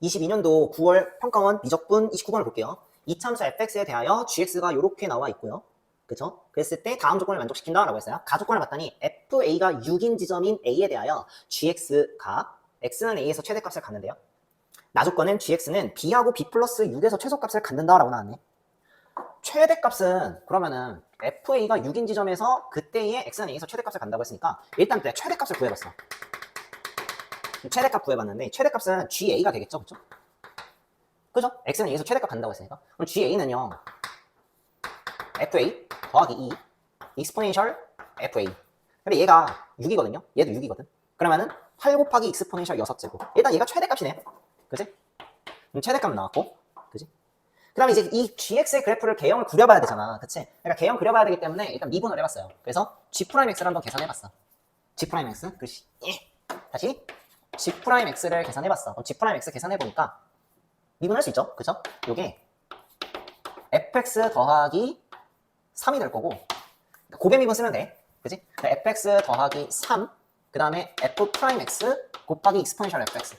22년도 9월 평가원 미적분 29번을 볼게요. 이 참수 fx에 대하여 gx가 이렇게 나와 있고요. 그쵸? 그랬을 때 다음 조건을 만족시킨다 라고 했어요. 가조건을 봤더니 fa가 6인 지점인 a에 대하여 gx가 x는 a에서 최대값을 갖는데요. 나조건은 gx는 b하고 b 플러스 6에서 최소값을 갖는다 라고 나왔네. 최대값은 그러면은 fa가 6인 지점에서 그때의 x는 a에서 최대값을 간다고 했으니까 일단 그때 최대값을 구해봤어. 최대값 구해봤는데 최대값은 GA가 되겠죠, 그쵸? 그죠? X는 A에서 최대값 간다고 했으니까 그럼 GA는요 FA 더하기 2 익스포넨셜 FA. 근데 얘가 6이거든요. 얘도 6이거든. 그러면은 8 곱하기 익스포넨셜 6제곱. 일단 얘가 최대값이네. 그치? 그럼 최대값 나왔고, 그치? 그 다음에 이제 이 GX의 그래프를 개형을 그려봐야 되잖아. 그치? 그러니까 개형 그려봐야 되기 때문에 일단 미분을 해봤어요. 그래서 G'X를 한번 계산해봤어. G'X, 글씨. 다시 G'X를 계산해봤어. 그럼 G'X 계산해보니까 미분할 수 있죠? 그쵸? 요게 fx 더하기 3이 될 거고 고배 미분 쓰면 돼. 그치? fx 더하기 3 그 다음에 f'x 곱하기 익스포넨셜 fx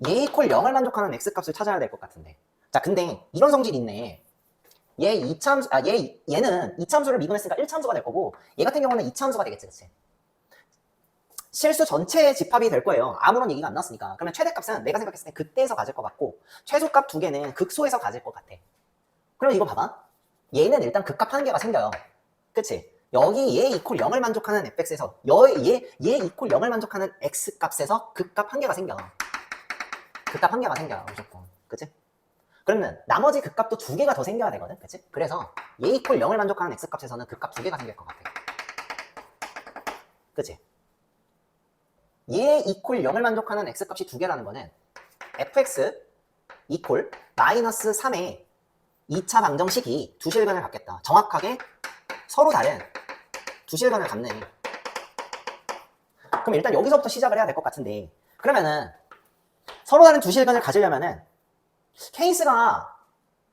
얘 이퀄 0을 만족하는 x값을 찾아야 될 것 같은데 자 근데 이런 성질이 있네. 얘는 2참수를 미분했으니까 1참수가 될 거고 얘 같은 경우는 2참수가 되겠지. 그치? 실수 전체의 집합이 될 거예요. 아무런 얘기가 안 나왔으니까. 그러면 최대값은 내가 생각했을 때 그때에서 가질 것 같고 최소값 두 개는 극소에서 가질 것 같아. 그럼 이거 봐봐. 얘는 일단 극값 한 개가 생겨요. 그치? 여기 얘 이퀄 0을 만족하는 fx에서 얘 이퀄 0을 만족하는 x값에서 극값 한 개가 생겨. 극값 한 개가 생겨 무조건. 그치? 그러면 나머지 극값도 두 개가 더 생겨야 되거든. 그치? 그래서 얘 이퀄 0을 만족하는 x값에서는 극값 두 개가 생길 것 같아. 그치? 얘 이퀄 0을 만족하는 x값이 두 개라는 거는 fx 이퀄 마이너스 3의 2차 방정식이 두 실근을 갖겠다. 정확하게 서로 다른 두 실근을 갖네. 그럼 일단 여기서부터 시작을 해야 될 것 같은데 그러면은 서로 다른 두 실근을 가지려면은 케이스가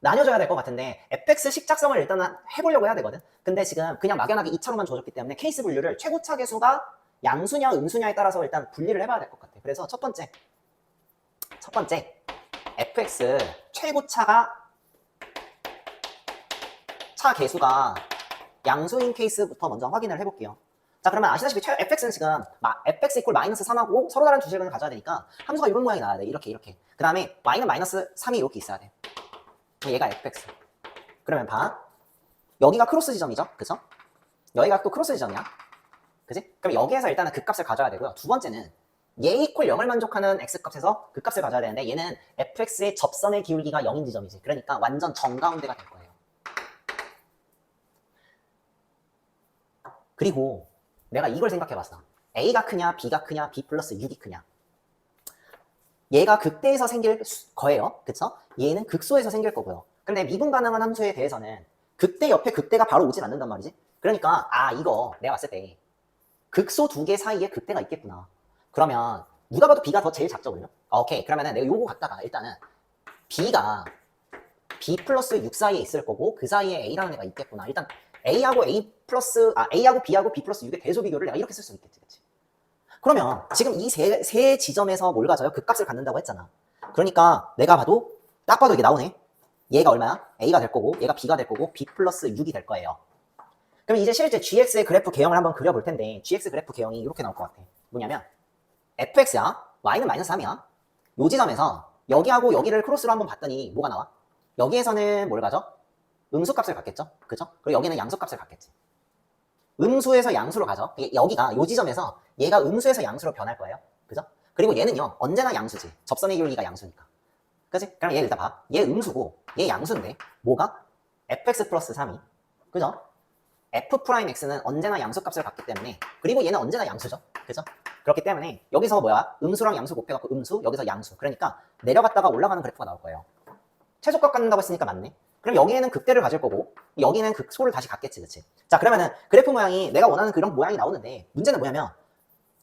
나뉘어져야 될 것 같은데 fx 식작성을 일단 해보려고 해야 되거든. 근데 지금 그냥 막연하게 2차로만 줘줬기 때문에 케이스 분류를 최고차 계수가 양수냐 음수냐에 따라서 일단 분리를 해봐야 될 것 같아. 그래서 첫 번째 fx 최고차가 차 계수가 양수인 케이스부터 먼저 확인을 해볼게요. 자 그러면 아시다시피 fx는 지금 fx 이퀄 마이너스 3하고 서로 다른 두 실근을 가져야 되니까 함수가 이런 모양이 나와야 돼. 이렇게 그 다음에 y는 마이너스 3이 이렇게 있어야 돼. 얘가 fx. 그러면 봐. 여기가 크로스 지점이죠. 그쵸? 여기가 또 크로스 지점이야. 그치? 그럼 여기에서 일단은 극값을 가져야 되고요. 두 번째는 얘 이퀄 0을 만족하는 x값에서 극값을 가져야 되는데 얘는 fx의 접선의 기울기가 0인 지점이지. 그러니까 완전 정가운데가 될 거예요. 그리고 내가 이걸 생각해봤어. a가 크냐 b가 크냐 b 플러스 6이 크냐. 얘가 극대에서 생길 거예요. 그쵸? 얘는 극소에서 생길 거고요. 근데 미분 가능한 함수에 대해서는 극대 옆에 극대가 바로 오진 않는단 말이지. 그러니까 이거 내가 봤을 때 극소 두 개 사이에 극대가 있겠구나. 그러면 누가 봐도 b가 더 제일 작죠, 그죠? 오케이. 그러면은 내가 요거 갖다가 일단은 b가 b 플러스 6 사이에 있을 거고 그 사이에 a라는 애가 있겠구나. 일단 a하고 a하고 b하고 b 플러스 6의 대소 비교를 내가 이렇게 쓸 수 있겠지, 그치? 그러면 지금 이 세 지점에서 뭘 가져요? 극값을 갖는다고 했잖아. 그러니까 내가 봐도 딱 봐도 이게 나오네. 얘가 얼마야? a가 될 거고 얘가 b가 될 거고 b 플러스 6이 될 거예요. 그럼 이제 실제 gx의 그래프 개형을 한번 그려볼 텐데 gx 그래프 개형이 이렇게 나올 것 같아. 뭐냐면 fx야 y는 마이너스 3이야. 요 지점에서 여기하고 여기를 크로스로 한번 봤더니 뭐가 나와? 여기에서는 뭘 가져? 음수값을 갖겠죠? 그죠? 그리고 여기는 양수값을 갖겠지. 음수에서 양수로 가죠. 여기가 요 지점에서 얘가 음수에서 양수로 변할 거예요. 그죠? 그리고 얘는요 언제나 양수지. 접선의 기울기가 양수니까. 그치? 그럼 얘 일단 봐. 얘 음수고 얘 양수인데 뭐가? fx 플러스 3이 그죠? f'x는 언제나 양수값을 갖기 때문에 그리고 얘는 언제나 양수죠. 그죠? 그렇기 때문에 여기서 뭐야? 음수랑 양수 곱해갖고 음수 여기서 양수. 그러니까 내려갔다가 올라가는 그래프가 나올 거예요. 최소값 갖는다고 했으니까 맞네. 그럼 여기에는 극대를 가질 거고 여기는 극소를 다시 갖겠지. 그치? 자 그러면은 그래프 모양이 내가 원하는 그런 모양이 나오는데 문제는 뭐냐면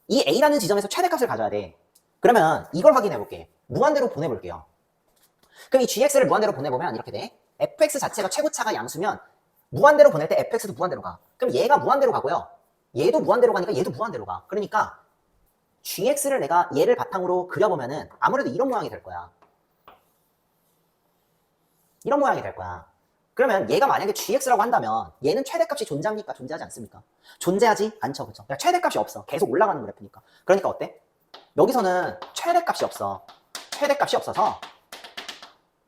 이 a라는 지점에서 최대값을 가져야 돼. 그러면 이걸 확인해 볼게. 무한대로 보내볼게요. 그럼 이 gx를 무한대로 보내보면 이렇게 돼. fx 자체가 최고차가 양수면 무한대로 보낼 때 fx도 무한대로 가. 그럼 얘가 무한대로 가고요. 얘도 무한대로 가니까 얘도 무한대로 가. 그러니까 gx를 내가 얘를 바탕으로 그려보면은 아무래도 이런 모양이 될 거야. 이런 모양이 될 거야. 그러면 얘가 만약에 gx라고 한다면 얘는 최대값이 존재합니까? 존재하지 않습니까? 존재하지 않죠. 그렇죠? 그러니까 최대값이 없어. 계속 올라가는 그래프니까. 그러니까 어때? 여기서는 최대값이 없어. 최대값이 없어서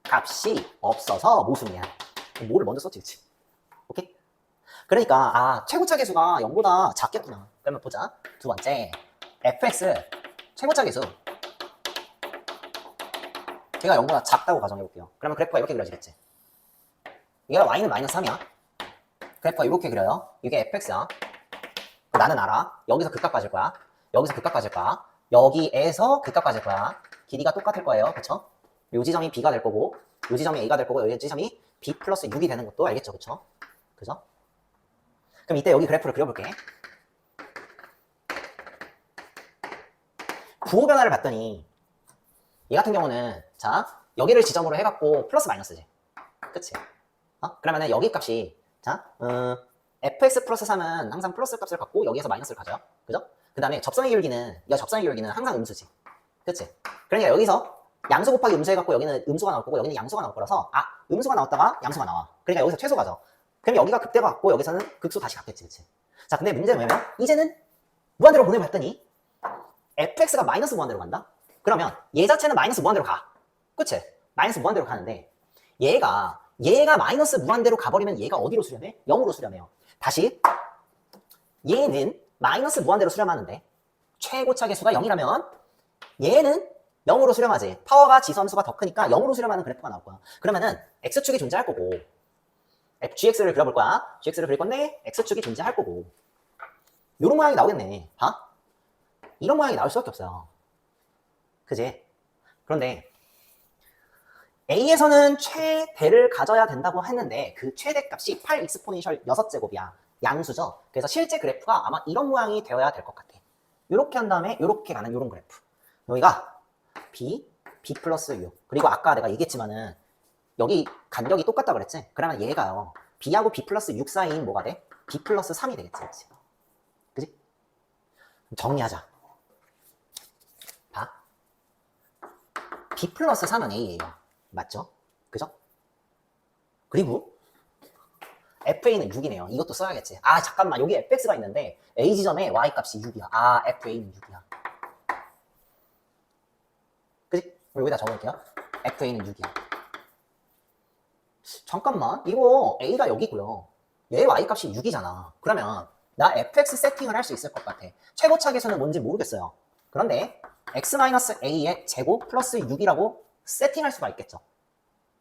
값이 없어서 모순이야. 뭐를 먼저 썼지, 그치? 오케이? 그러니까 최고차 계수가 0보다 작겠구나. 그러면 보자. 두 번째, fx 최고차 계수 걔가 0보다 작다고 가정해볼게요. 그러면 그래프가 이렇게 그려지겠지. 얘가 y는 마이너스 3이야. 그래프가 이렇게 그려요. 이게 fx야. 나는 알아. 여기서 극값 가질 거야. 여기서 극값 가질 거야. 여기에서 극값 가질 거야. 길이가 똑같을 거예요. 그쵸? 요 지점이 b가 될 거고, 요 지점이 a가 될 거고, 요 지점이 b 플러스 6이 되는 것도 알겠죠? 그쵸? 그죠? 그럼 이때 여기 그래프를 그려볼게. 부호 변화를 봤더니 얘 같은 경우는 자 여기를 지점으로 해갖고 플러스 마이너스지. 그치? 그러면은 여기 값이 자 fx 플러스 3은 항상 플러스 값을 갖고 여기에서 마이너스를 가져요. 그죠? 그 다음에 접선의 기울기는 항상 음수지. 그치? 그러니까 여기서 양수 곱하기 음수 해갖고 여기는 음수가 나올 거고 여기는 양수가 나올 거라서 음수가 나왔다가 양수가 나와. 그러니까 여기서 최소 가져. 그럼 여기가 극대가 같고 여기서는 극소 다시 같겠지. 그치? 자 근데 문제는 뭐냐면 이제는 무한대로 보내봤더니 fx가 마이너스 무한대로 간다? 그러면 얘 자체는 마이너스 무한대로 가. 그치? 마이너스 무한대로 가는데 얘가 마이너스 무한대로 가버리면 얘가 어디로 수렴해? 0으로 수렴해요. 다시 얘는 마이너스 무한대로 수렴하는데 최고차 계수가 0이라면 얘는 0으로 수렴하지. 파워가 지선수가 더 크니까 0으로 수렴하는 그래프가 나올 거야. 그러면은 x축이 존재할 거고 gx를 그려볼 거야. gx를 그릴 건데 x축이 존재할 거고 요런 모양이 나오겠네. 봐? 이런 모양이 나올 수밖에 없어요. 그지? 그런데 A에서는 최대를 가져야 된다고 했는데 그 최대값이 8 익스포넨셜 6제곱이야. 양수죠. 그래서 실제 그래프가 아마 이런 모양이 되어야 될 것 같아. 이렇게 한 다음에 이렇게 가는 이런 그래프. 여기가 B 플러스 6. 그리고 아까 내가 얘기했지만은 여기 간격이 똑같다 그랬지? 그러면 얘가요. B하고 B 플러스 6 사이인 뭐가 돼? B 플러스 3이 되겠지. 그치? 그지? 정리하자. 봐. B 플러스 3은 A예요. 맞죠? 그죠? 그리고 FA는 6이네요. 이것도 써야겠지. 잠깐만. 여기 fx가 있는데 A 지점에 y 값이 6이야. FA는 6이야. 그지? 여기다 적어볼게요. FA는 6이야. 잠깐만. 이거 A가 여기고요. 얘 y 값이 6이잖아. 그러면 나 fx 세팅을 할 수 있을 것 같아. 최고차 계수는 뭔지 모르겠어요. 그런데 x-a의 제곱 플러스 6이라고 세팅할 수가 있겠죠.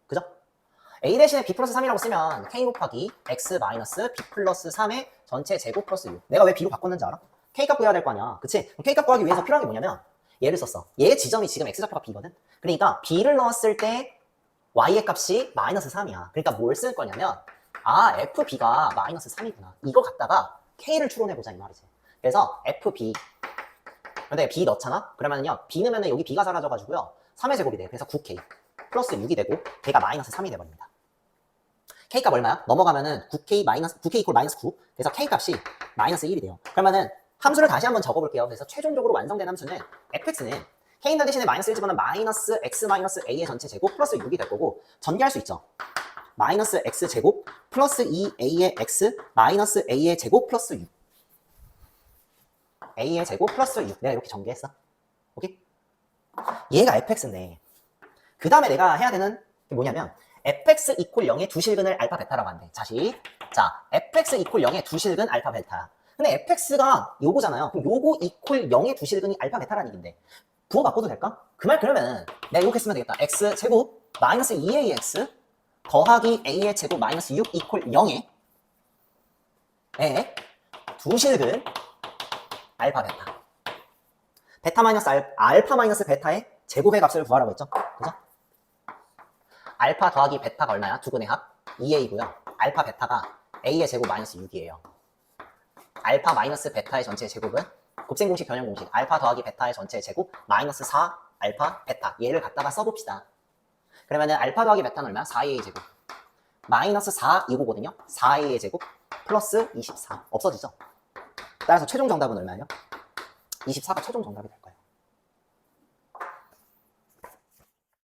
그죠? a 대신에 b 플러스 3이라고 쓰면 k 곱하기 x 마이너스 b 플러스 3의 전체 제곱 플러스 6. 내가 왜 b로 바꿨는지 알아? k 값 구해야 될 거 아니야. 그치? k 값 구하기 위해서 필요한 게 뭐냐면 얘를 썼어. 얘의 지점이 지금 x좌표가 b거든? 그러니까 b를 넣었을 때 y의 값이 마이너스 3이야. 그러니까 뭘 쓸 거냐면 fb가 마이너스 3이구나. 이거 갖다가 k를 추론해보자 이 말이지. 그래서 fb 근데 b 넣잖아? 그러면요 b 넣으면 여기 b가 사라져가지고요 3의 제곱이 돼. 그래서 9k 플러스 6이 되고 걔가 마이너스 3이 돼버립니다. k값 얼마야? 넘어가면은 9k 이퀄 마이너스 9. 그래서 k값이 마이너스 1이 돼요. 그러면은 함수를 다시 한번 적어볼게요. 그래서 최종적으로 완성된 함수는 fx는 k인다 대신에 마이너스 1 집어넣으면 마이너스 x 마이너스 a의 전체 제곱 플러스 6이 될 거고 전개할 수 있죠. 마이너스 x 제곱 플러스 2a의 x 마이너스 a의 제곱 플러스 6 a의 제곱 플러스 6 내가 이렇게 전개했어. 오케이? 얘가 fx인데 그 다음에 내가 해야 되는 게 뭐냐면 fx 이퀄 0의 두 실근을 알파 베타라고 한대. 자 fx 이퀄 0의 두 실근 알파 베타. 근데 fx가 요거잖아요. 그럼 요거 이퀄 0의 두 실근이 알파 베타라는 얘긴데 부호 바꿔도 될까? 그 말 그러면 내가 이렇게 쓰면 되겠다. x 제곱 마이너스 2ax 더하기 a의 제곱 마이너스 6 이퀄 0의 두 실근 알파 베타. 베타 마이너스 알파 마이너스 베타의 제곱의 값을 구하라고 했죠. 그죠? 알파 더하기 베타가 얼마야? 두근의 합 2a고요. 알파 베타가 a의 제곱 마이너스 6이에요. 알파 마이너스 베타의 전체 제곱은 곱셈 공식 변형 공식 알파 더하기 베타의 전체 제곱 마이너스 4 알파 베타 얘를 갖다가 써봅시다. 그러면은 알파 더하기 베타는 얼마야? 4a의 제곱 마이너스 4 이거거든요. 4a의 제곱 플러스 24 없어지죠. 따라서 최종 정답은 얼마예요? 24가 최종 정답이 될 거예요.